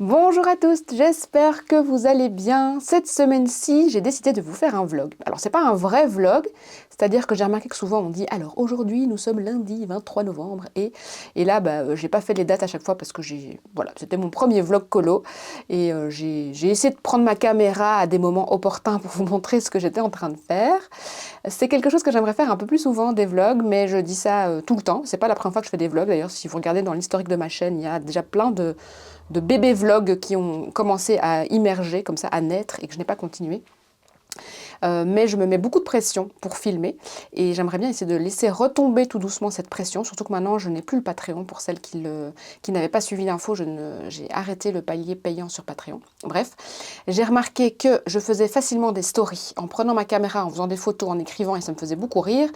Bonjour à tous, j'espère que vous allez bien. Cette semaine-ci, j'ai décidé de vous faire un vlog. Alors, c'est pas un vrai vlog, c'est-à-dire que j'ai remarqué que souvent on dit alors aujourd'hui nous sommes lundi 23 novembre et là j'ai pas fait les dates à chaque fois parce que voilà, c'était mon premier vlog colo et j'ai essayé de prendre ma caméra à des moments opportuns pour vous montrer ce que j'étais en train de faire. C'est quelque chose que j'aimerais faire un peu plus souvent des vlogs, mais je dis ça tout le temps. C'est pas la première fois que je fais des vlogs. D'ailleurs, si vous regardez dans l'historique de ma chaîne, il y a déjà plein de bébés vlogs qui ont commencé à immerger, comme ça, à naître, et que je n'ai pas continué. Mais je me mets beaucoup de pression pour filmer et j'aimerais bien essayer de laisser retomber tout doucement cette pression, surtout que maintenant je n'ai plus le Patreon. Pour celles qui n'avaient pas suivi l'info, j'ai arrêté le palier payant sur Patreon. Bref, j'ai remarqué que je faisais facilement des stories en prenant ma caméra, en faisant des photos, en écrivant et ça me faisait beaucoup rire.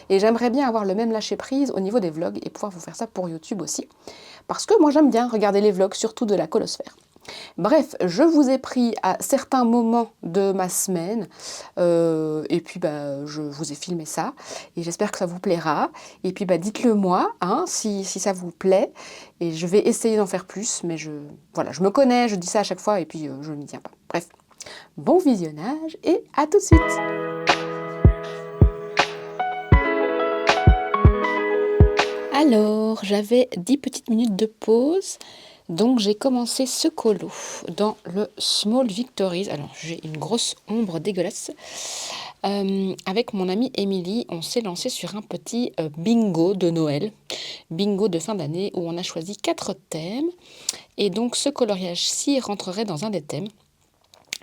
Et j'aimerais bien avoir le même lâcher prise au niveau des vlogs et pouvoir vous faire ça pour YouTube aussi. Parce que moi j'aime bien regarder les vlogs, surtout de la Colosphère. Bref, je vous ai pris à certains moments de ma semaine et puis je vous ai filmé ça et j'espère que ça vous plaira. Et puis dites-le moi hein, si ça vous plaît et je vais essayer d'en faire plus, mais voilà, je me connais, je dis ça à chaque fois et puis je ne m'y tiens pas. Bref, bon visionnage et à tout de suite. Alors, j'avais 10 petites minutes de pause. Donc j'ai commencé ce colo dans le Small Victories. Alors j'ai une grosse ombre dégueulasse. Avec mon amie Émilie, on s'est lancé sur un petit bingo de Noël. Bingo de fin d'année où on a choisi 4 thèmes. Et donc ce coloriage-ci rentrerait dans un des thèmes.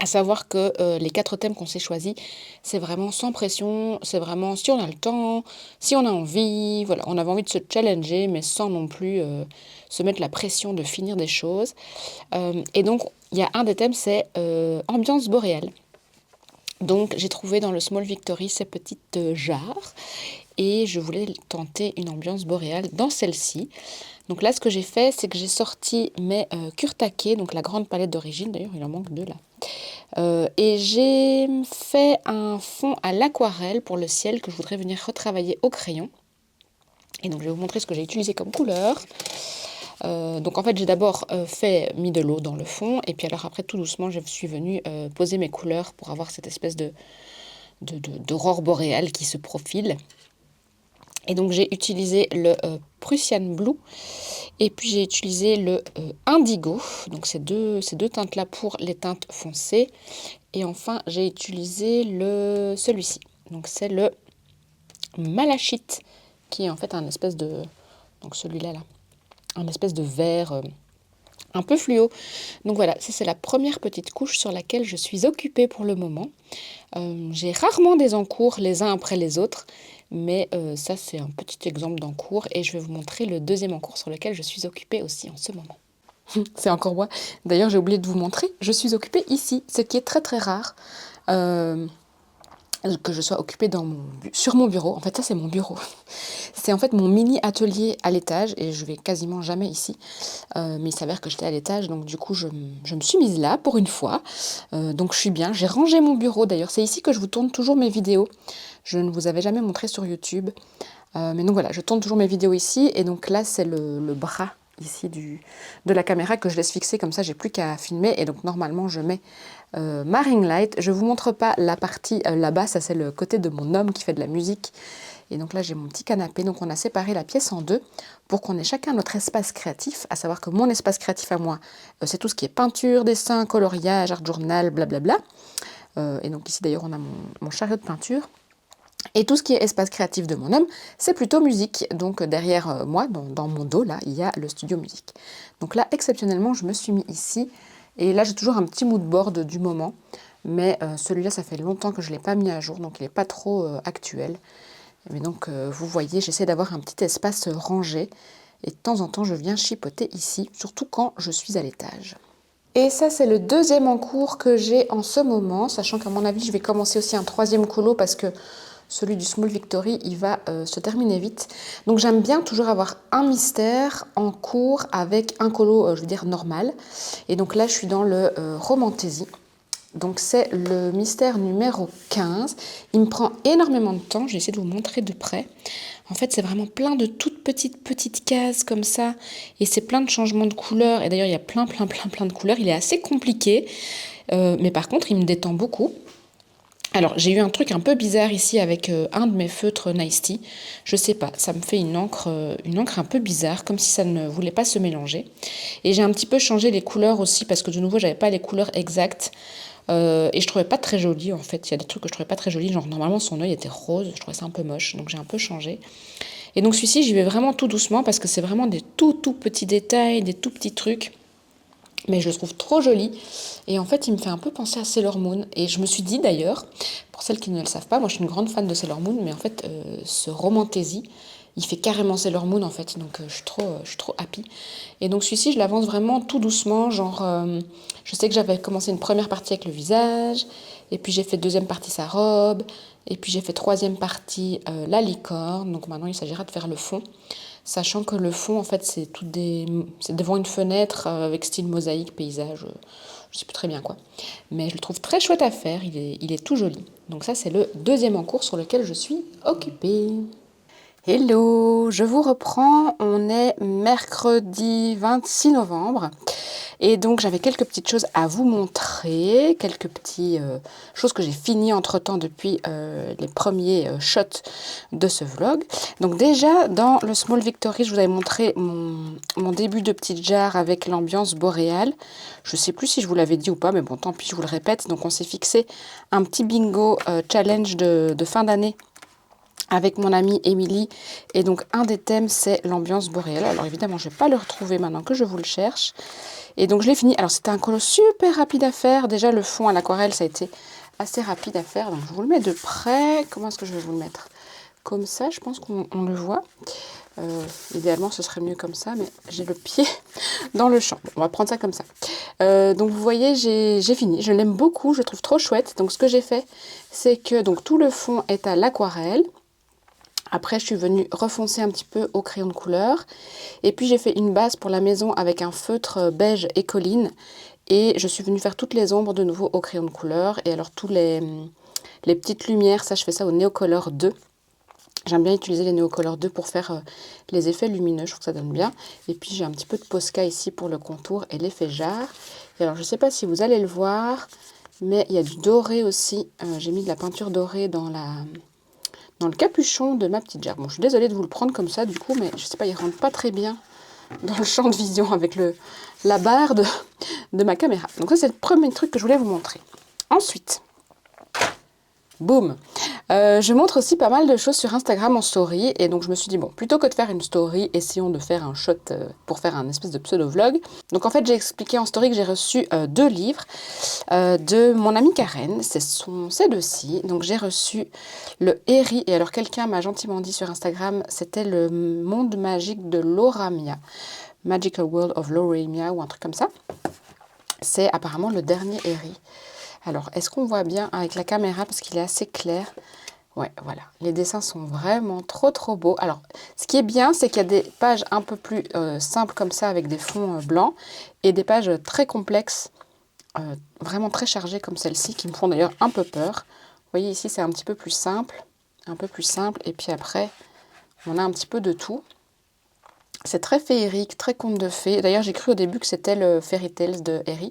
À savoir que les 4 thèmes qu'on s'est choisis, c'est vraiment sans pression, c'est vraiment si on a le temps, si on a envie, voilà, on avait envie de se challenger, mais sans non plus se mettre la pression de finir des choses. Et donc, il y a un des thèmes, c'est ambiance boréale. Donc, j'ai trouvé dans le Small Victory ces petites jarres et je voulais tenter une ambiance boréale dans celle-ci. Donc là, ce que j'ai fait, c'est que j'ai sorti mes Kurtake, donc la grande palette d'origine, d'ailleurs, il en manque 2 là. Et j'ai fait un fond à l'aquarelle pour le ciel que je voudrais venir retravailler au crayon. Et donc je vais vous montrer ce que j'ai utilisé comme couleur. Donc en fait j'ai d'abord mis de l'eau dans le fond et puis alors après tout doucement je suis venue poser mes couleurs pour avoir cette espèce d'aurore boréale qui se profile. Et donc j'ai utilisé le Prussian Blue et puis j'ai utilisé le Indigo, donc ces deux teintes-là pour les teintes foncées. Et enfin j'ai utilisé celui-ci, donc c'est le Malachite, qui est en fait un espèce de... donc celui-là, un espèce de vert un peu fluo. Donc voilà, ça c'est la première petite couche sur laquelle je suis occupée pour le moment. J'ai rarement des encours les uns après les autres, mais ça c'est un petit exemple d'encours et je vais vous montrer le deuxième encours sur lequel je suis occupée aussi en ce moment. C'est encore moi. D'ailleurs j'ai oublié de vous montrer, je suis occupée ici, ce qui est très très rare. Que je sois occupée sur mon bureau. En fait, ça, c'est mon bureau. C'est en fait mon mini atelier à l'étage et je vais quasiment jamais ici. Mais il s'avère que j'étais à l'étage, donc du coup, je me suis mise là pour une fois. Donc, je suis bien. J'ai rangé mon bureau d'ailleurs. C'est ici que je vous tourne toujours mes vidéos. Je ne vous avais jamais montré sur YouTube. Mais donc voilà, je tourne toujours mes vidéos ici. Et donc là, c'est le bras ici de la caméra que je laisse fixer. Comme ça, j'ai plus qu'à filmer. Et donc, normalement, je mets ma ring light. Je vous montre pas la partie là-bas, ça c'est le côté de mon homme qui fait de la musique. Et donc là j'ai mon petit canapé, donc on a séparé la pièce en deux pour qu'on ait chacun notre espace créatif, à savoir que mon espace créatif à moi, c'est tout ce qui est peinture, dessin, coloriage, art journal, blablabla. Et donc ici d'ailleurs on a mon chariot de peinture. Et tout ce qui est espace créatif de mon homme, c'est plutôt musique. Donc derrière moi, dans mon dos là, il y a le studio musique. Donc là exceptionnellement je me suis mis ici. Et là, j'ai toujours un petit mood board du moment, mais celui-là, ça fait longtemps que je ne l'ai pas mis à jour, donc il n'est pas trop actuel. Mais donc, vous voyez, j'essaie d'avoir un petit espace rangé, et de temps en temps, je viens chipoter ici, surtout quand je suis à l'étage. Et ça, c'est le deuxième en cours que j'ai en ce moment, sachant qu'à mon avis, je vais commencer aussi un troisième colo, parce que celui du Small Victory, il va se terminer vite. Donc j'aime bien toujours avoir un mystère en cours avec un colo, je veux dire, normal. Et donc là, je suis dans le Romantasy. Donc c'est le mystère numéro 15. Il me prend énormément de temps, je vais essayer de vous montrer de près. En fait, c'est vraiment plein de toutes petites cases comme ça. Et c'est plein de changements de couleurs. Et d'ailleurs, il y a plein de couleurs. Il est assez compliqué. Mais par contre, il me détend beaucoup. Alors, j'ai eu un truc un peu bizarre ici avec un de mes feutres Nice Tea. Je sais pas, ça me fait une encre un peu bizarre, comme si ça ne voulait pas se mélanger. Et j'ai un petit peu changé les couleurs aussi, parce que de nouveau, j'avais pas les couleurs exactes. Et je trouvais pas très joli en fait. Il y a des trucs que je trouvais pas très jolis, genre normalement son œil était rose, je trouvais ça un peu moche, donc j'ai un peu changé. Et donc celui-ci, j'y vais vraiment tout doucement parce que c'est vraiment des tout petits détails, des tout petits trucs. Mais je le trouve trop joli. Et en fait, il me fait un peu penser à Sailor Moon. Et je me suis dit d'ailleurs, pour celles qui ne le savent pas, moi je suis une grande fan de Sailor Moon, mais en fait, ce Romantasy, il fait carrément Sailor Moon en fait. Donc je suis trop happy. Et donc celui-ci, je l'avance vraiment tout doucement. Genre, je sais que j'avais commencé une première partie avec le visage. Et puis j'ai fait deuxième partie sa robe. Et puis j'ai fait troisième partie la licorne. Donc maintenant, il s'agira de faire le fond. Sachant que le fond, en fait, c'est devant une fenêtre avec style mosaïque, paysage, je sais plus très bien quoi. Mais je le trouve très chouette à faire, il est tout joli. Donc ça, c'est le deuxième en cours sur lequel je suis occupée. Hello, je vous reprends, on est mercredi 26 novembre et donc j'avais quelques petites choses à vous montrer, quelques petites choses que j'ai finies entre-temps depuis les premiers shots de ce vlog. Donc déjà dans le Small Victory, je vous avais montré mon début de petite jarre avec l'ambiance boréale. Je sais plus si je vous l'avais dit ou pas, mais bon tant pis, je vous le répète. Donc on s'est fixé un petit bingo challenge de fin d'année avec mon amie Émilie. Et donc, un des thèmes, c'est l'ambiance boréale. Alors, évidemment, je ne vais pas le retrouver maintenant que je vous le cherche. Et donc, je l'ai fini. Alors, c'était un colo super rapide à faire. Déjà, le fond à l'aquarelle, ça a été assez rapide à faire. Donc, je vous le mets de près. Comment est-ce que je vais vous le mettre? Comme ça, je pense qu'on le voit. Idéalement, ce serait mieux comme ça, mais j'ai le pied dans le champ. Bon, on va prendre ça comme ça. Donc, vous voyez, j'ai fini. Je l'aime beaucoup. Je le trouve trop chouette. Donc, ce que j'ai fait, c'est que donc, tout le fond est à l'aquarelle. Après, je suis venue refoncer un petit peu au crayon de couleur. Et puis, j'ai fait une base pour la maison avec un feutre beige et colline. Et je suis venue faire toutes les ombres de nouveau au crayon de couleur. Et alors, les petites lumières, ça, je fais ça au Neocolor 2. J'aime bien utiliser les Neocolor 2 pour faire les effets lumineux. Je trouve que ça donne bien. Et puis, j'ai un petit peu de Posca ici pour le contour et l'effet jarre. Et alors, je ne sais pas si vous allez le voir, mais il y a du doré aussi. J'ai mis de la peinture dorée dans le capuchon de ma petite jarre. Bon, je suis désolée de vous le prendre comme ça du coup, mais je sais pas, il rentre pas très bien dans le champ de vision avec la barre de ma caméra. Donc ça, c'est le premier truc que je voulais vous montrer. Ensuite, boum, je montre aussi pas mal de choses sur Instagram en story. Et donc je me suis dit, bon, plutôt que de faire une story, essayons de faire un shot pour faire un espèce de pseudo-vlog. Donc en fait, j'ai expliqué en story que j'ai reçu 2 livres de mon amie Karen. C'est deux-ci. Donc j'ai reçu le Eri. Et alors quelqu'un m'a gentiment dit sur Instagram, c'était le monde magique de Loramia. Magical World of Loramia ou un truc comme ça. C'est apparemment le dernier Eri. Alors, est-ce qu'on voit bien avec la caméra parce qu'il est assez clair? Ouais, voilà. Les dessins sont vraiment trop beaux. Alors, ce qui est bien, c'est qu'il y a des pages un peu plus simples comme ça avec des fonds blancs et des pages très complexes, vraiment très chargées comme celle-ci, qui me font d'ailleurs un peu peur. Vous voyez ici, c'est un petit peu plus simple, et puis après, on a un petit peu de tout. C'est très féerique, très conte de fées. D'ailleurs, j'ai cru au début que c'était le Fairy Tales de Eri.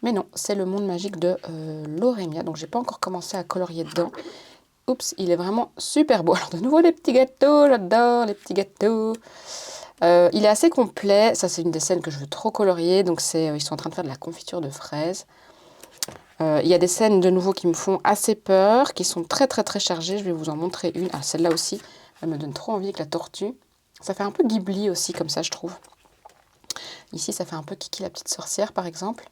Mais non, c'est le monde magique de Loramia. Donc, j'ai pas encore commencé à colorier dedans. Oups, il est vraiment super beau. Alors, de nouveau, les petits gâteaux. J'adore les petits gâteaux. Il est assez complet. Ça, c'est une des scènes que je veux trop colorier. Donc, ils sont en train de faire de la confiture de fraises. Il y a des scènes, de nouveau, qui me font assez peur, qui sont très chargées. Je vais vous en montrer une. Ah, celle-là aussi, elle me donne trop envie avec la tortue. Ça fait un peu Ghibli aussi, comme ça, je trouve. Ici, ça fait un peu Kiki la petite sorcière, par exemple.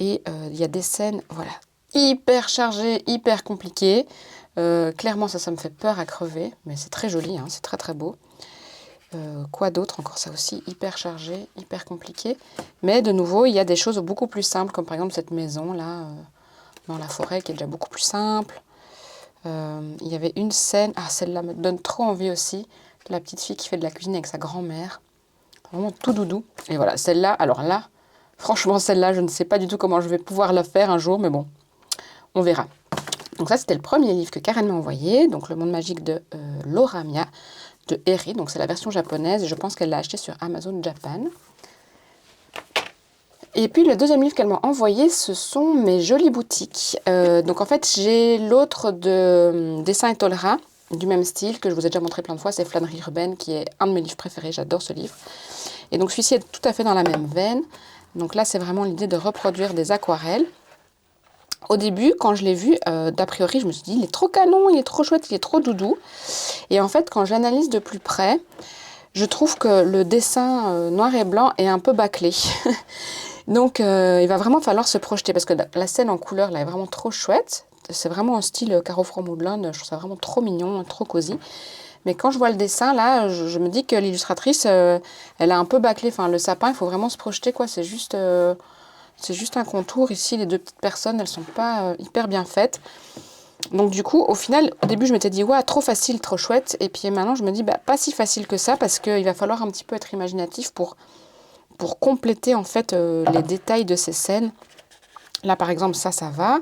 Et il y a des scènes, voilà, hyper chargées, hyper compliquées. Clairement, ça me fait peur à crever. Mais c'est très joli, hein, c'est très beau. Quoi d'autre? Encore ça aussi, hyper chargé, hyper compliqué. Mais de nouveau, il y a des choses beaucoup plus simples, comme par exemple cette maison-là, dans la forêt, qui est déjà beaucoup plus simple. Il y avait une scène, ah celle-là me donne trop envie aussi, la petite fille qui fait de la cuisine avec sa grand-mère. Vraiment tout doudou. Et voilà, celle-là, alors là, franchement, celle-là, je ne sais pas du tout comment je vais pouvoir la faire un jour, mais bon, on verra. Donc ça, c'était le premier livre que Karen m'a envoyé, donc Le Monde Magique de Laura Mia, de Eri, donc c'est la version japonaise, et je pense qu'elle l'a acheté sur Amazon Japan. Et puis le deuxième livre qu'elle m'a envoyé, ce sont Mes Jolies Boutiques. Donc en fait, j'ai l'autre de Dessin et Tolera, du même style, que je vous ai déjà montré plein de fois, c'est Flânerie urbaine, qui est un de mes livres préférés, j'adore ce livre. Et donc celui-ci est tout à fait dans la même veine. Donc là, c'est vraiment l'idée de reproduire des aquarelles. Au début, quand je l'ai vu, d'a priori, je me suis dit, il est trop canon, il est trop chouette, il est trop doudou. Et en fait, quand je l'analyse de plus près, je trouve que le dessin noir et blanc est un peu bâclé. Donc, il va vraiment falloir se projeter, parce que la scène en couleur, là, est vraiment trop chouette. C'est vraiment un style Caro From-Woodland, je trouve ça vraiment trop mignon, trop cosy. Mais quand je vois le dessin, là, je me dis que l'illustratrice, elle a un peu bâclé. Enfin, le sapin, il faut vraiment se projeter, quoi. C'est juste un contour. Ici, les deux petites personnes, elles sont pas hyper bien faites. Donc du coup, au final, au début, je m'étais dit, ouais, trop facile, trop chouette. Et puis maintenant, je me dis, bah, pas si facile que ça, parce qu'il va falloir un petit peu être imaginatif pour compléter, en fait, les détails de ces scènes. Là, par exemple, ça va.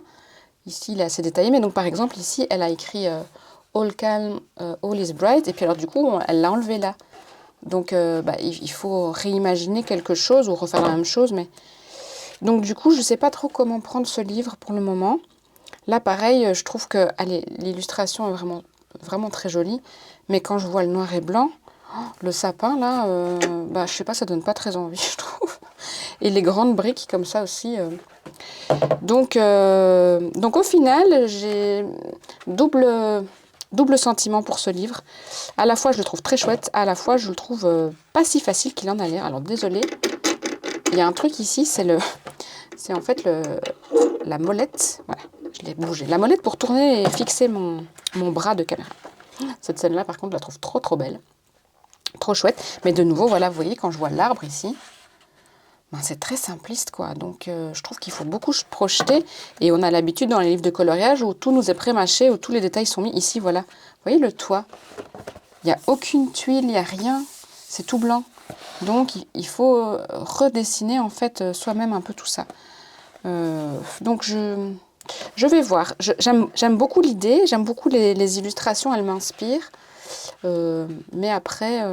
Ici, il est assez détaillé. Mais donc, par exemple, ici, elle a écrit All calm, all is bright. Et puis alors, du coup, elle l'a enlevé là. Donc, il faut réimaginer quelque chose ou refaire la même chose. Mais donc, du coup, je ne sais pas trop comment prendre ce livre pour le moment. Là, pareil, je trouve que l'illustration est vraiment, vraiment très jolie. Mais quand je vois le noir et blanc, le sapin, là, je sais pas, ça donne pas très envie, je trouve. Et les grandes briques, comme ça aussi. Donc, au final, j'ai double sentiment pour ce livre. À la fois, je le trouve très chouette. À la fois, je le trouve pas si facile qu'il en a l'air. Alors, désolée. Il y a un truc ici, c'est en fait la molette. Voilà, je l'ai bougé. La molette pour tourner et fixer mon bras de caméra. Cette scène-là, par contre, je la trouve trop, trop belle. Trop chouette. Mais de nouveau, voilà, vous voyez, quand je vois l'arbre ici, c'est très simpliste, quoi. Donc, je trouve qu'il faut beaucoup se projeter. Et on a l'habitude dans les livres de coloriage où tout nous est pré-mâché, où tous les détails sont mis. Ici, voilà. Vous voyez le toit? Il n'y a aucune tuile, il n'y a rien. C'est tout blanc. Donc, il faut redessiner, en fait, soi-même un peu tout ça. Donc, je vais voir. J'aime beaucoup l'idée. J'aime beaucoup les illustrations. Elles m'inspirent. Mais après...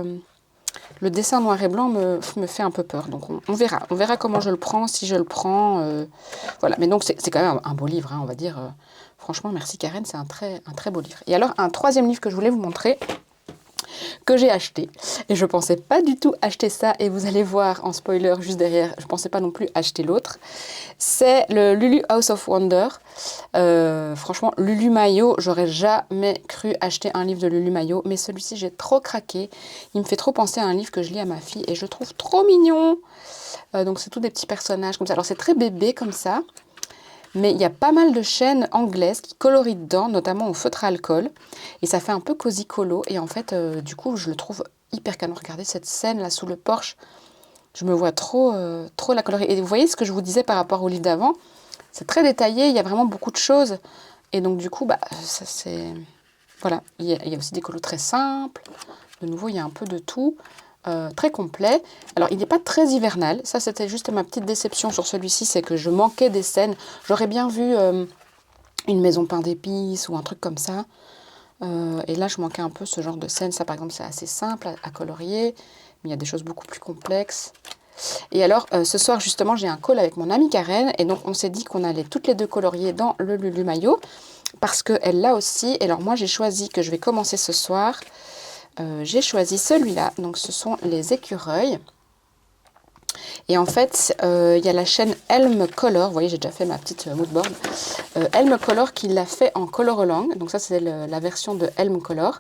le dessin noir et blanc me fait un peu peur. Donc, on verra. On verra comment je le prends, si je le prends. Voilà. Mais donc, c'est quand même un beau livre, hein, on va dire. Franchement, merci Karen, c'est un très beau livre. Et alors, un troisième livre que je voulais vous montrer, que j'ai acheté. Et je ne pensais pas du tout acheter ça. Et vous allez voir en spoiler juste derrière, je ne pensais pas non plus acheter l'autre. C'est le Lulu House of Wonder. Franchement, Lulu Maillot, j'aurais jamais cru acheter un livre de Lulu Maillot. Mais celui-ci, j'ai trop craqué. Il me fait trop penser à un livre que je lis à ma fille. Et je le trouve trop mignon. Donc, c'est tous des petits personnages comme ça. Alors, c'est très bébé comme ça. Mais il y a pas mal de chaînes anglaises qui colorient dedans, notamment au feutre à alcool. Et ça fait un peu cosy colo. Et en fait, du coup, je le trouve hyper canon. Regardez cette scène là sous le porche. Je me vois trop la colorier. Et vous voyez ce que je vous disais par rapport au livre d'avant. C'est très détaillé, il y a vraiment beaucoup de choses. Et donc du coup, ça c'est... Voilà, il y a aussi des colos très simples. De nouveau, il y a un peu de tout. Très complet. Alors, il n'est pas très hivernal. Ça, c'était juste ma petite déception sur celui-ci, c'est que je manquais des scènes. J'aurais bien vu une maison pain d'épices ou un truc comme ça. Et là, je manquais un peu ce genre de scène. Ça, par exemple, c'est assez simple à colorier, mais il y a des choses beaucoup plus complexes. Et alors, ce soir, justement, j'ai un call avec mon amie Karen. Et donc, on s'est dit qu'on allait toutes les deux colorier dans le Lulu Maillot. Parce qu'elle l'a aussi. Et alors, moi, j'ai choisi que je vais commencer ce soir. J'ai choisi celui-là, donc ce sont les écureuils. Et en fait, il y a la chaîne Elm Color, vous voyez, j'ai déjà fait ma petite moodboard. Elm Color qui l'a fait en Colorlang, donc ça c'est la version de Elm Color.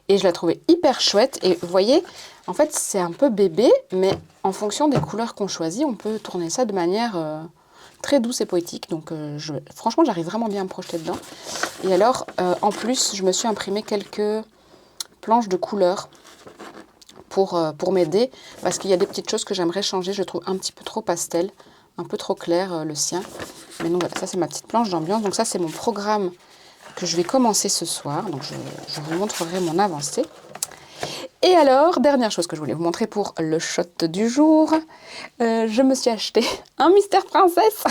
Et je la trouvais hyper chouette. Et vous voyez, en fait, c'est un peu bébé, mais en fonction des couleurs qu'on choisit, on peut tourner ça de manière très douce et poétique. Donc franchement, j'arrive vraiment bien à me projeter dedans. Et alors, en plus, je me suis imprimé quelques planches de couleurs pour m'aider, parce qu'il y a des petites choses que j'aimerais changer. Je trouve un petit peu trop pastel, un peu trop clair le sien. Mais donc voilà, ça c'est ma petite planche d'ambiance. Donc ça c'est mon programme que je vais commencer ce soir. Donc je vous montrerai mon avancée. Et alors, dernière chose que je voulais vous montrer pour le shot du jour, je me suis acheté un Mystère Princesse.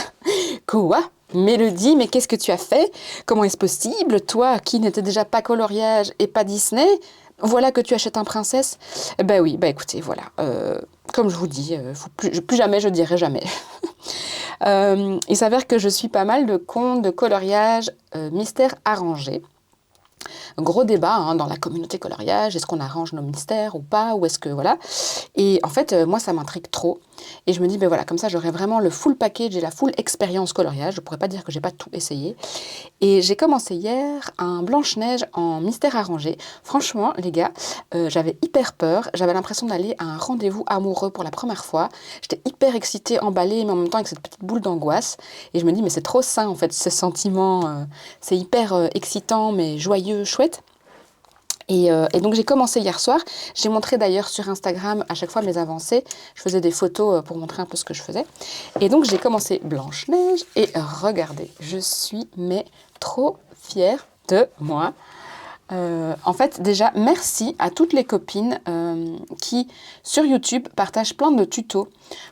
Quoi? Mélodie, mais qu'est-ce que tu as fait? Comment est-ce possible? Toi, qui n'étais déjà pas coloriage et pas Disney, voilà que tu achètes un princesse. Ben oui, bah écoutez, voilà. Comme je vous dis, faut plus jamais, je dirai jamais. Il s'avère que je suis pas mal de comptes de coloriage mystère arrangé. Gros débat hein, dans la communauté coloriage, est-ce qu'on arrange nos mystères ou pas, ou est-ce que voilà. Et en fait, moi, ça m'intrigue trop. Et je me dis, ben voilà, comme ça, j'aurai vraiment le full package et la full expérience coloriage. Je pourrais pas dire que j'ai pas tout essayé. Et j'ai commencé hier un Blanche-Neige en mystère arrangé. Franchement, les gars, j'avais hyper peur. J'avais l'impression d'aller à un rendez-vous amoureux pour la première fois. J'étais hyper excitée, emballée, mais en même temps avec cette petite boule d'angoisse. Et je me dis, mais c'est trop sain, en fait, ce sentiment. C'est hyper excitant, mais joyeux, chouette. Et donc j'ai commencé hier soir. J'ai montré d'ailleurs sur Instagram à chaque fois mes avancées. Je faisais des photos pour montrer un peu ce que je faisais. Et donc j'ai commencé Blanche-Neige et regardez, je suis mais trop fière de moi. En fait, déjà, merci à toutes les copines qui, sur YouTube, partagent plein de tutos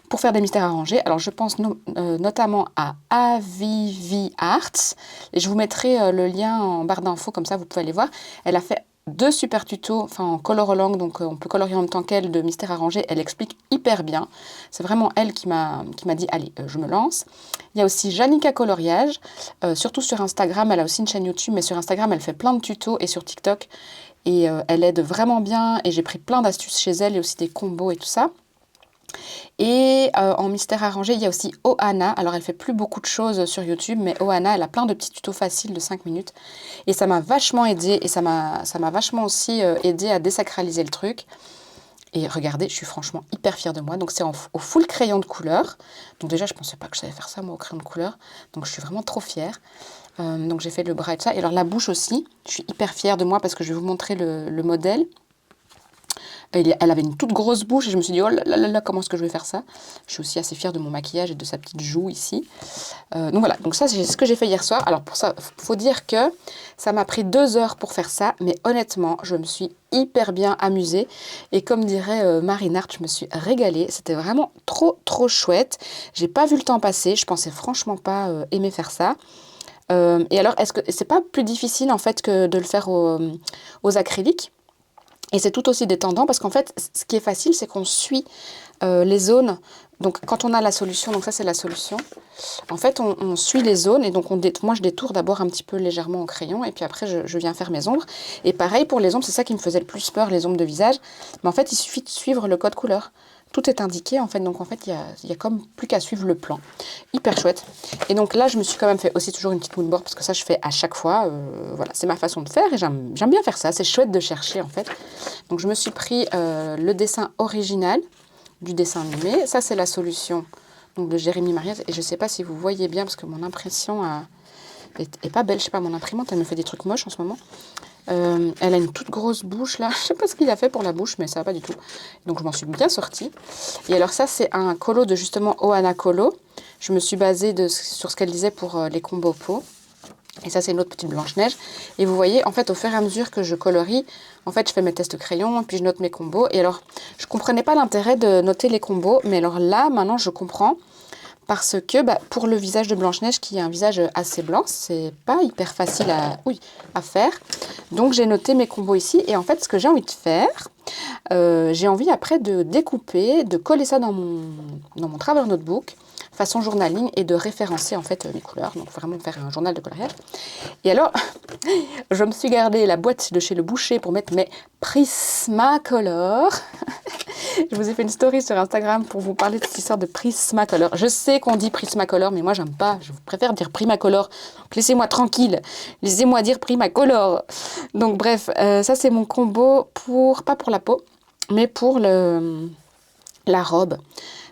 pour faire des mystères arrangés. Alors, je pense notamment à Avivi Arts. Et je vous mettrai le lien en barre d'infos, comme ça, vous pouvez aller voir. Elle a fait 2 super tutos, enfin en color-along, donc on peut colorier en même temps qu'elle, de mystères arrangés. Elle explique hyper bien. C'est vraiment elle qui m'a dit, allez, je me lance. Il y a aussi Janika Coloriage, surtout sur Instagram. Elle a aussi une chaîne YouTube, mais sur Instagram, elle fait plein de tutos et sur TikTok. Et elle aide vraiment bien. Et j'ai pris plein d'astuces chez elle et aussi des combos et tout ça. Et en mystère arrangé, il y a aussi Ohana. Alors, elle fait plus beaucoup de choses sur YouTube, mais Ohana, elle a plein de petits tutos faciles de 5 minutes. Et ça m'a vachement aidé et ça m'a vachement aussi aidé à désacraliser le truc. Et regardez, je suis franchement hyper fière de moi. Donc, c'est au full crayon de couleur. Donc, déjà, je ne pensais pas que je savais faire ça, moi, au crayon de couleur. Donc, je suis vraiment trop fière. Donc, j'ai fait le bras et tout ça. Et alors, la bouche aussi, je suis hyper fière de moi parce que je vais vous montrer le modèle. Elle avait une toute grosse bouche et je me suis dit, oh là là là, comment est-ce que je vais faire ça? Je suis aussi assez fière de mon maquillage et de sa petite joue ici. Donc voilà, donc ça c'est ce que j'ai fait hier soir. Alors pour ça, faut dire que ça m'a pris 2 heures pour faire ça, mais honnêtement, je me suis hyper bien amusée. Et comme dirait Marine Hart, je me suis régalée. C'était vraiment trop trop chouette. J'ai pas vu le temps passer, je pensais franchement pas aimer faire ça. Et alors, est-ce que c'est pas plus difficile en fait que de le faire aux acryliques? Et c'est tout aussi détendant parce qu'en fait, ce qui est facile, c'est qu'on suit les zones. Donc, quand on a la solution, donc ça, c'est la solution. En fait, on suit les zones et donc moi, je détourne d'abord un petit peu légèrement au crayon et puis après, je viens faire mes ombres. Et pareil pour les ombres, c'est ça qui me faisait le plus peur, les ombres de visage. Mais en fait, il suffit de suivre le code couleur. Tout est indiqué, en fait. Donc, en fait, il y a comme plus qu'à suivre le plan. Hyper chouette. Et donc là, je me suis quand même fait aussi toujours une petite moodboard parce que ça, je fais à chaque fois. Voilà, c'est ma façon de faire et j'aime bien faire ça. C'est chouette de chercher, en fait. Donc, je me suis pris le dessin original du dessin animé. Ça, c'est la solution donc, de Jérémy Mariette. Et je ne sais pas si vous voyez bien parce que mon impression est pas belle. Je sais pas, mon imprimante, elle me fait des trucs moches en ce moment. Elle a une toute grosse bouche là, je sais pas ce qu'il a fait pour la bouche, mais ça va pas du tout. Donc je m'en suis bien sortie. Et alors ça c'est un colo de justement Ohana Colo. Je me suis basée sur ce qu'elle disait pour les combos peau. Et ça c'est une autre petite Blanche-Neige. Et vous voyez, en fait au fur et à mesure que je colorie, en fait je fais mes tests crayon, puis je note mes combos. Et alors je comprenais pas l'intérêt de noter les combos, mais alors là maintenant je comprends. Parce que pour le visage de Blanche-Neige, qui est un visage assez blanc, c'est pas hyper facile à faire. Donc j'ai noté mes combos ici. Et en fait, ce que j'ai envie de faire, j'ai envie après de découper, de coller ça dans mon Travel Notebook, façon journaling, et de référencer en fait mes couleurs. Donc vraiment faire un journal de coloriage. Et alors, je me suis gardé la boîte de chez le boucher pour mettre mes Prismacolor. Je vous ai fait une story sur Instagram pour vous parler de cette histoire de Prismacolor. Je sais qu'on dit Prismacolor, mais moi, j'aime pas. Je préfère dire Primacolor. Donc, laissez-moi tranquille. Laissez-moi dire Primacolor. Donc, bref, ça, c'est mon combo pas pour la peau, mais pour la robe.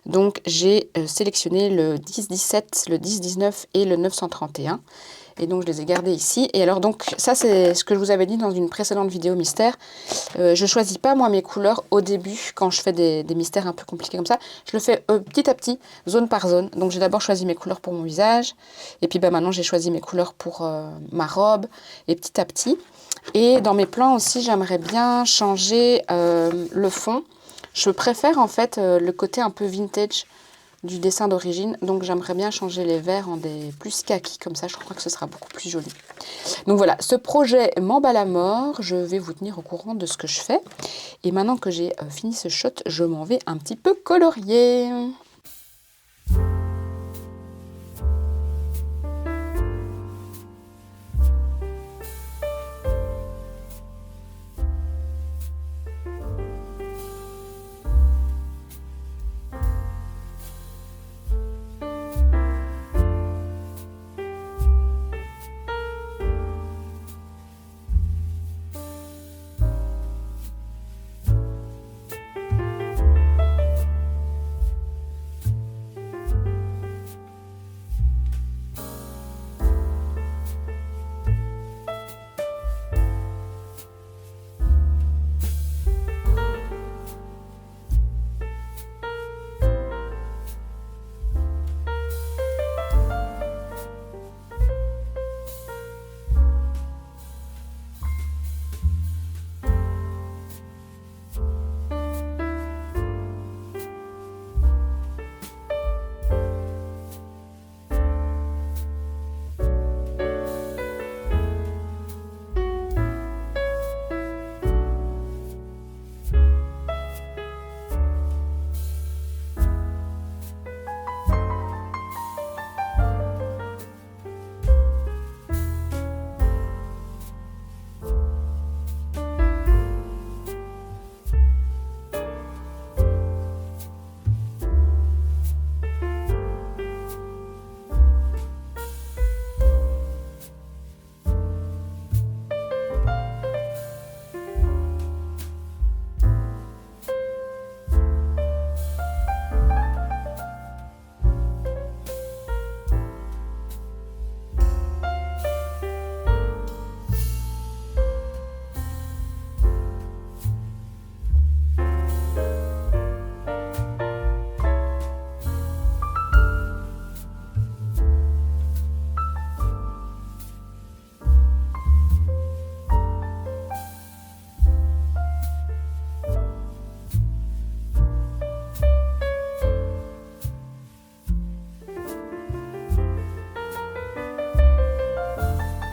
Donc, j'ai sélectionné le 10-17, le 10-19 et le 931. Et donc, je les ai gardés ici. Et alors, donc, ça, c'est ce que je vous avais dit dans une précédente vidéo mystère. Je choisis pas, moi, mes couleurs au début, quand je fais des mystères un peu compliqués comme ça. Je le fais petit à petit, zone par zone. Donc, j'ai d'abord choisi mes couleurs pour mon visage. Et puis, maintenant, j'ai choisi mes couleurs pour ma robe. Et petit à petit. Et dans mes plans aussi, j'aimerais bien changer le fond. Je préfère, en fait, le côté un peu vintage du dessin d'origine. Donc j'aimerais bien changer les verts en des plus kaki, comme ça je crois que ce sera beaucoup plus joli. Donc voilà, ce projet m'emballe à mort, je vais vous tenir au courant de ce que je fais. Et maintenant que j'ai fini ce shot, je m'en vais un petit peu colorier.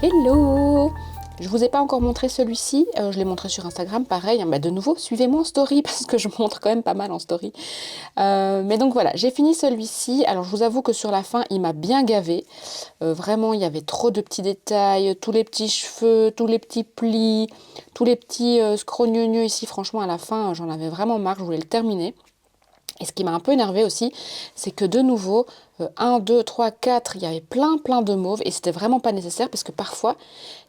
Hello! Je vous ai pas encore montré celui-ci, je l'ai montré sur Instagram, pareil, hein, bah de nouveau, suivez-moi en story, parce que je montre quand même pas mal en story. Mais donc voilà, j'ai fini celui-ci, alors je vous avoue que sur la fin, il m'a bien gavé. Vraiment, il y avait trop de petits détails, tous les petits cheveux, tous les petits plis, tous les petits scrogneux ici, franchement, à la fin, j'en avais vraiment marre, je voulais le terminer. Et ce qui m'a un peu énervé aussi, c'est que de nouveau, 1, 2, 3, 4, il y avait plein de mauve et c'était vraiment pas nécessaire parce que parfois,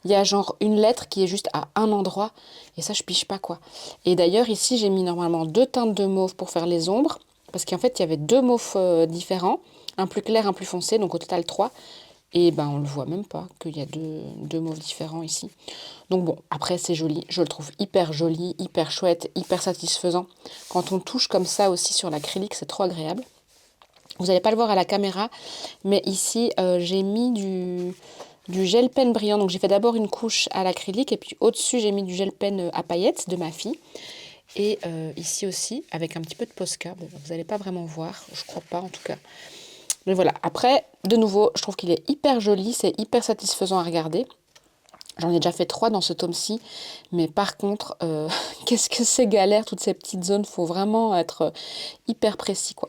il y a genre une lettre qui est juste à un endroit et ça, je piche pas quoi. Et d'ailleurs, ici, j'ai mis normalement 2 teintes de mauve pour faire les ombres parce qu'en fait, il y avait 2 mauves différents, un plus clair, un plus foncé, donc au total 3. Et ben, on le voit même pas qu'il y a deux mauves différents ici. Donc bon, après c'est joli, je le trouve hyper joli, hyper chouette, hyper satisfaisant. Quand on touche comme ça aussi sur l'acrylique, c'est trop agréable. Vous n'allez pas le voir à la caméra, mais ici j'ai mis du gel pen brillant. Donc j'ai fait d'abord une couche à l'acrylique et puis au-dessus j'ai mis du gel pen à paillettes de ma fille. Et ici aussi avec un petit peu de Posca. Bon, vous n'allez pas vraiment voir, je crois pas en tout cas. Mais voilà, après, de nouveau, je trouve qu'il est hyper joli, c'est hyper satisfaisant à regarder. J'en ai déjà fait 3 dans ce tome-ci, mais par contre, qu'est-ce que c'est galère, toutes ces petites zones, faut vraiment être hyper précis, quoi.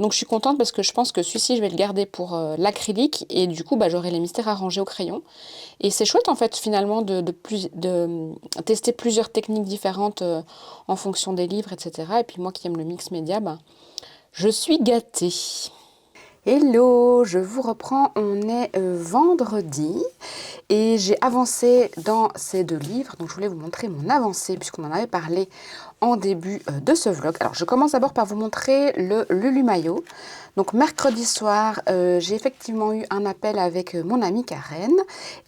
Donc je suis contente parce que je pense que celui-ci, je vais le garder pour l'acrylique, et du coup, bah, j'aurai les mystères arrangés au crayon. Et c'est chouette, en fait, finalement, de tester plusieurs techniques différentes en fonction des livres, etc. Et puis moi qui aime le mix média, bah, je suis gâtée. Hello, je vous reprends, on est vendredi et j'ai avancé dans ces 2 livres, donc je voulais vous montrer mon avancée puisqu'on en avait parlé en début de ce vlog. Alors je commence d'abord par vous montrer le Lulumayo. Donc mercredi soir, j'ai effectivement eu un appel avec mon amie Karen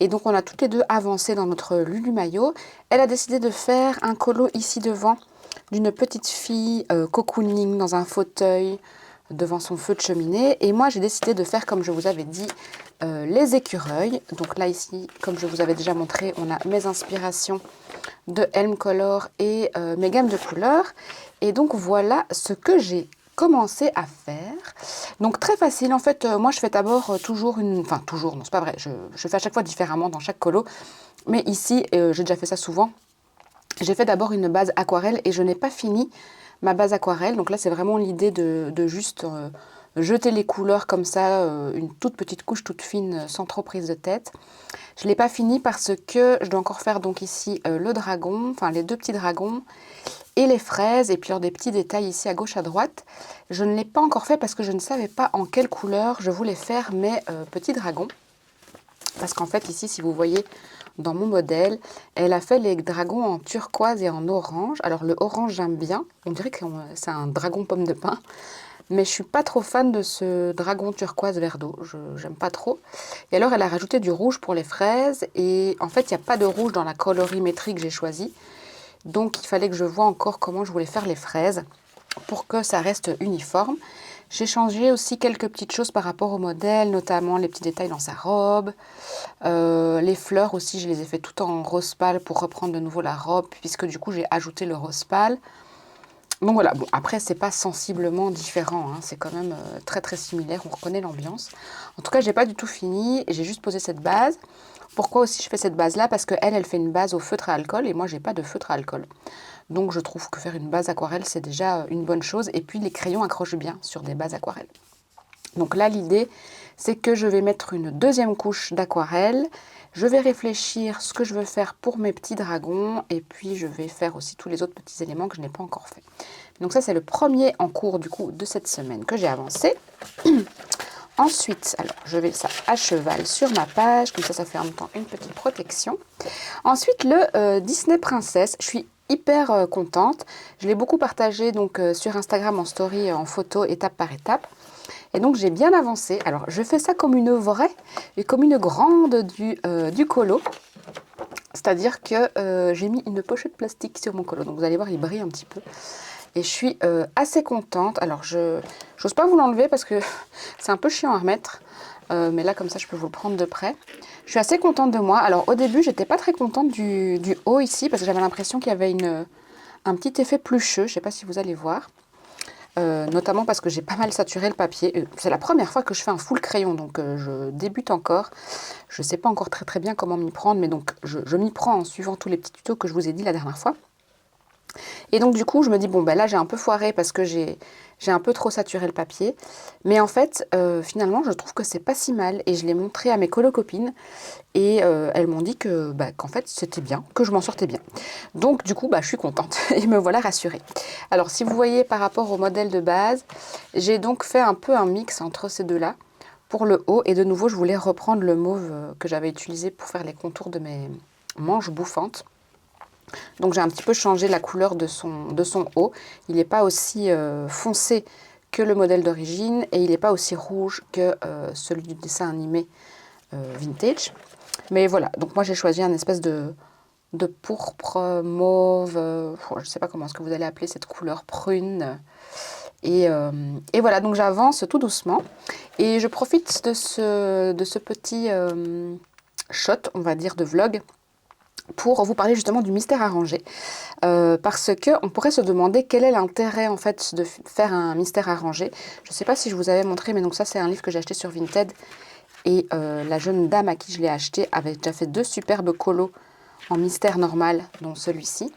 et donc on a toutes les deux avancé dans notre Lulumayo. Elle a décidé de faire un colo ici devant d'une petite fille cocooning dans un fauteuil devant son feu de cheminée. Et moi, j'ai décidé de faire, comme je vous avais dit, les écureuils. Donc là, ici, comme je vous avais déjà montré, on a mes inspirations de Helm Color et mes gammes de couleurs. Et donc, voilà ce que j'ai commencer à faire. Donc très facile, en fait, moi je fais d'abord toujours une... Enfin toujours, non c'est pas vrai, je fais à chaque fois différemment dans chaque colo. Mais ici, j'ai déjà fait ça souvent. J'ai fait d'abord une base aquarelle et je n'ai pas fini ma base aquarelle. Donc là, c'est vraiment l'idée de juste jeter les couleurs comme ça, une toute petite couche toute fine, sans trop prise de tête. Je ne l'ai pas fini parce que je dois encore faire donc ici le dragon, enfin les deux petits dragons et les fraises et puis des petits détails ici à gauche à droite. Je ne l'ai pas encore fait parce que je ne savais pas en quelle couleur je voulais faire mes petits dragons. Parce qu'en fait ici, si vous voyez dans mon modèle, elle a fait les dragons en turquoise et en orange. Alors le orange j'aime bien, on dirait que c'est un dragon pomme de pin. Mais je suis pas trop fan de ce dragon turquoise vert d'eau, j'aime pas trop. Et alors elle a rajouté du rouge pour les fraises et en fait il n'y a pas de rouge dans la colorimétrie que j'ai choisie. Donc il fallait que je voie encore comment je voulais faire les fraises pour que ça reste uniforme. J'ai changé aussi quelques petites choses par rapport au modèle, notamment les petits détails dans sa robe. Les fleurs aussi, je les ai fait tout en rose pâle pour reprendre de nouveau la robe, puisque du coup j'ai ajouté le rose pâle. Donc voilà, bon, après c'est pas sensiblement différent, hein, c'est quand même très très similaire, on reconnaît l'ambiance. En tout cas, j'ai pas du tout fini, j'ai juste posé cette base. Pourquoi aussi je fais cette base là? Parce que elle fait une base au feutre à alcool et moi j'ai pas de feutre à alcool. Donc je trouve que faire une base aquarelle c'est déjà une bonne chose et puis les crayons accrochent bien sur des bases aquarelles. Donc là l'idée c'est que je vais mettre une deuxième couche d'aquarelle. Je vais réfléchir ce que je veux faire pour mes petits dragons et puis je vais faire aussi tous les autres petits éléments que je n'ai pas encore fait. Donc ça c'est le premier en cours du coup de cette semaine que j'ai avancé. Ensuite, alors je vais ça à cheval sur ma page, comme ça fait en même temps une petite protection. Ensuite le Disney Princess, je suis hyper contente. Je l'ai beaucoup partagé donc sur Instagram en story, en photo, étape par étape. Et donc j'ai bien avancé. Alors je fais ça comme une vraie et comme une grande du colo. C'est-à-dire que j'ai mis une pochette plastique sur mon colo. Donc vous allez voir, il brille un petit peu. Et je suis assez contente. Alors je n'ose pas vous l'enlever parce que c'est un peu chiant à remettre. Mais là comme ça je peux vous le prendre de près. Je suis assez contente de moi. Alors au début j'étais pas très contente du haut ici parce que j'avais l'impression qu'il y avait un petit effet plucheux. Je ne sais pas si vous allez voir. Notamment parce que j'ai pas mal saturé le papier. C'est la première fois que je fais un full crayon, donc je débute encore. Je ne sais pas encore très très bien comment m'y prendre, mais donc je m'y prends en suivant tous les petits tutos que je vous ai dit la dernière fois. Et donc du coup je me dis bon ben là j'ai un peu foiré parce que j'ai un peu trop saturé le papier. Mais en fait finalement je trouve que c'est pas si mal et je l'ai montré à mes colo-copines et elles m'ont dit que qu'en fait c'était bien, que je m'en sortais bien. Donc du coup je suis contente et me voilà rassurée. Alors si vous voyez par rapport au modèle de base, j'ai donc fait un peu un mix entre ces deux-là pour le haut et de nouveau je voulais reprendre le mauve que j'avais utilisé pour faire les contours de mes manches bouffantes. Donc j'ai un petit peu changé la couleur de son haut. Il n'est pas aussi foncé que le modèle d'origine et il n'est pas aussi rouge que celui du dessin animé vintage. Mais voilà, donc moi j'ai choisi un espèce de pourpre mauve, je ne sais pas comment est-ce que vous allez appeler cette couleur prune. Et voilà, donc j'avance tout doucement. Et je profite de ce petit shot, on va dire, de vlog pour vous parler justement du mystère arrangé. Parce qu'on pourrait se demander quel est l'intérêt en fait de faire un mystère arrangé. Je ne sais pas si je vous avais montré, mais donc ça c'est un livre que j'ai acheté sur Vinted. Et la jeune dame à qui je l'ai acheté avait déjà fait 2 superbes colos en mystère normal, dont celui-ci.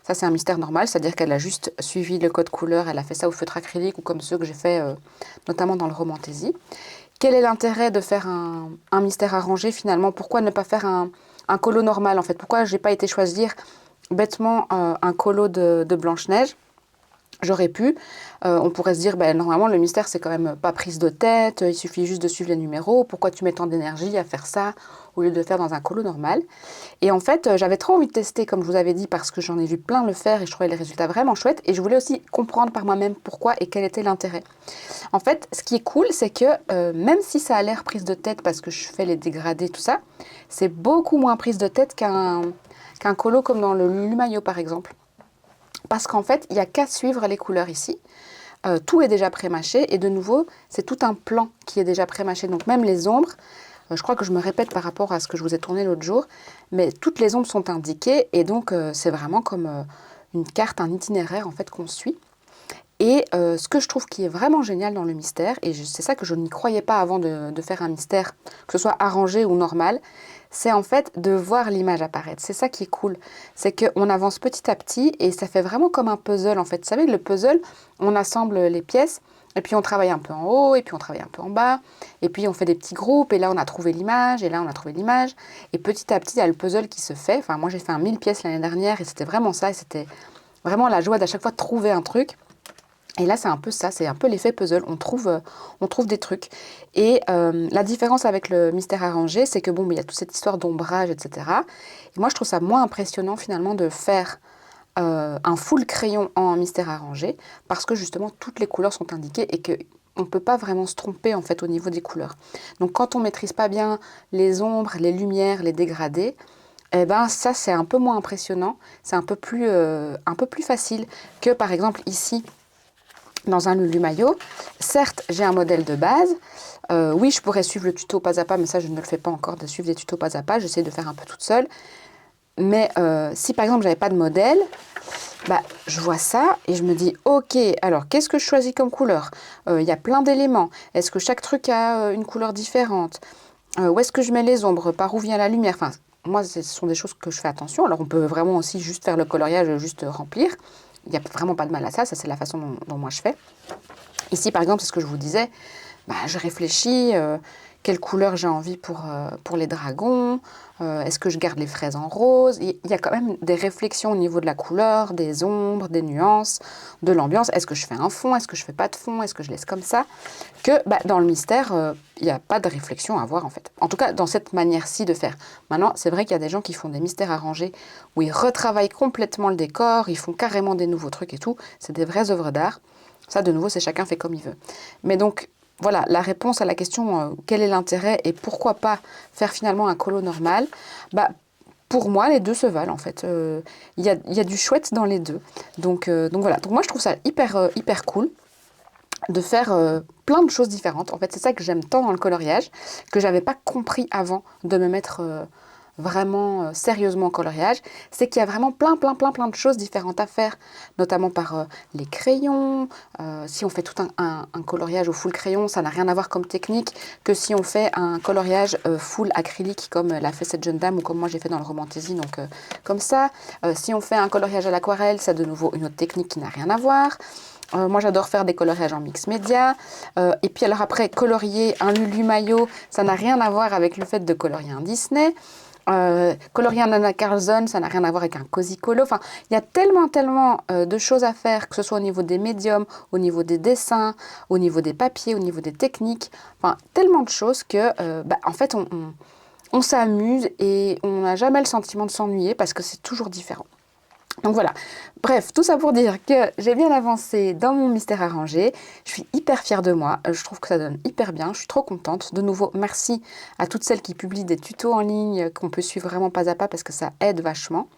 Ça c'est un mystère normal, c'est-à-dire qu'elle a juste suivi le code couleur, elle a fait ça au feutre acrylique ou comme ceux que j'ai fait notamment dans le Romantaisie. Quel est l'intérêt de faire un mystère arrangé finalement? Pourquoi ne pas faire un colo normal en fait? Pourquoi j'ai pas été choisir bêtement un colo de Blanche-Neige? J'aurais pu, on pourrait se dire, normalement le mystère c'est quand même pas prise de tête, il suffit juste de suivre les numéros, pourquoi tu mets tant d'énergie à faire ça au lieu de le faire dans un colo normal? Et en fait j'avais trop envie de tester comme je vous avais dit parce que j'en ai vu plein le faire et je trouvais les résultats vraiment chouettes et je voulais aussi comprendre par moi-même pourquoi et quel était l'intérêt. En fait ce qui est cool c'est que même si ça a l'air prise de tête parce que je fais les dégradés tout ça, c'est beaucoup moins prise de tête qu'un colo comme dans le Lumayo par exemple. Parce qu'en fait, il n'y a qu'à suivre les couleurs ici. Tout est déjà pré-mâché et de nouveau, c'est tout un plan qui est déjà pré-mâché. Donc même les ombres, je crois que je me répète par rapport à ce que je vous ai tourné l'autre jour, mais toutes les ombres sont indiquées et donc c'est vraiment comme une carte, un itinéraire en fait qu'on suit. Et ce que je trouve qui est vraiment génial dans le mystère, et c'est ça que je n'y croyais pas avant de faire un mystère, que ce soit arrangé ou normal, c'est en fait de voir l'image apparaître. C'est ça qui est cool. C'est qu'on avance petit à petit et ça fait vraiment comme un puzzle en fait. Vous savez, le puzzle, on assemble les pièces et puis on travaille un peu en haut et puis on travaille un peu en bas. Et puis on fait des petits groupes et là on a trouvé l'image et là on a trouvé l'image. Et petit à petit, il y a le puzzle qui se fait. Enfin, moi j'ai fait un 1000 pièces l'année dernière et c'était vraiment ça. Et c'était vraiment la joie d'à chaque fois de trouver un truc. Et là, c'est un peu ça, c'est un peu l'effet puzzle. On trouve des trucs. Et la différence avec le mystère arrangé, c'est que bon, il y a toute cette histoire d'ombrage, etc. Et moi, je trouve ça moins impressionnant finalement de faire un full crayon en mystère arrangé, parce que justement, toutes les couleurs sont indiquées et que on ne peut pas vraiment se tromper en fait au niveau des couleurs. Donc, quand on maîtrise pas bien les ombres, les lumières, les dégradés, eh ben ça, c'est un peu moins impressionnant. C'est un peu plus facile que par exemple ici dans un Lulu Maillot. Certes, j'ai un modèle de base. Oui, je pourrais suivre le tuto pas à pas, mais ça, je ne le fais pas encore, de suivre des tutos pas à pas. J'essaie de faire un peu toute seule. Mais si par exemple, j'avais pas de modèle, bah, je vois ça et je me dis, ok, alors qu'est-ce que je choisis comme couleur? Il y a plein d'éléments. Est-ce que chaque truc a une couleur différente? Où est-ce que je mets les ombres? Par où vient la lumière? Enfin, moi, ce sont des choses que je fais attention. Alors, on peut vraiment aussi juste faire le coloriage, juste remplir. Il n'y a vraiment pas de mal à ça. Ça, c'est la façon dont moi je fais. Ici, par exemple, c'est ce que je vous disais. Bah, je réfléchis, quelle couleur j'ai envie pour les dragons, est-ce que je garde les fraises en rose? Il y a quand même des réflexions au niveau de la couleur, des ombres, des nuances, de l'ambiance. Est-ce que je fais un fond? Est-ce que je fais pas de fond? Est-ce que je laisse comme ça? Que bah, dans le mystère, il n'y a pas de réflexion à avoir en fait. En tout cas, dans cette manière-ci de faire. Maintenant, c'est vrai qu'il y a des gens qui font des mystères arrangés où ils retravaillent complètement le décor, ils font carrément des nouveaux trucs et tout. C'est des vraies œuvres d'art. Ça, de nouveau, c'est chacun fait comme il veut. Mais donc, voilà, la réponse à la question quel est l'intérêt et pourquoi pas faire finalement un colo normal, bah, pour moi, les deux se valent en fait. Y a du chouette dans les deux. Donc voilà, donc moi je trouve ça hyper cool de faire plein de choses différentes. En fait, c'est ça que j'aime tant dans le coloriage, que j'avais pas compris avant de me mettre vraiment sérieusement au coloriage, c'est qu'il y a vraiment plein de choses différentes à faire, notamment par les crayons. Si on fait tout un coloriage au full crayon, ça n'a rien à voir comme technique que si on fait un coloriage full acrylique comme l'a fait cette jeune dame ou comme moi j'ai fait dans le Romantasy, donc comme ça. Si on fait un coloriage à l'aquarelle, ça a de nouveau une autre technique qui n'a rien à voir. Moi, j'adore faire des coloriages en mix média. Et puis alors après, colorier un Lulu Maillot, ça n'a rien à voir avec le fait de colorier un Disney. Colorier un Anna Carlson, ça n'a rien à voir avec un Cozy Colo. Enfin, il y a tellement de choses à faire, que ce soit au niveau des médiums, au niveau des dessins, au niveau des papiers, au niveau des techniques. Enfin, tellement de choses que, en fait, on s'amuse et on n'a jamais le sentiment de s'ennuyer parce que c'est toujours différent. Donc voilà, bref, tout ça pour dire que j'ai bien avancé dans mon mystère arrangé. Je suis hyper fière de moi, je trouve que ça donne hyper bien, je suis trop contente. De nouveau, merci à toutes celles qui publient des tutos en ligne qu'on peut suivre vraiment pas à pas parce que ça aide vachement.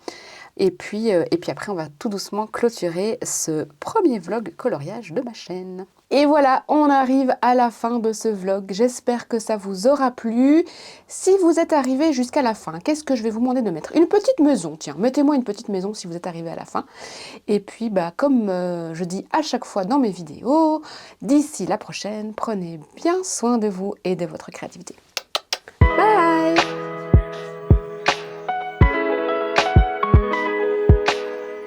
Et puis après, on va tout doucement clôturer ce premier vlog coloriage de ma chaîne. Et voilà, on arrive à la fin de ce vlog. J'espère que ça vous aura plu. Si vous êtes arrivé jusqu'à la fin, qu'est-ce que je vais vous demander de mettre? Une petite maison, tiens, mettez-moi une petite maison si vous êtes arrivé à la fin. Et puis, comme je dis à chaque fois dans mes vidéos, d'ici la prochaine, prenez bien soin de vous et de votre créativité.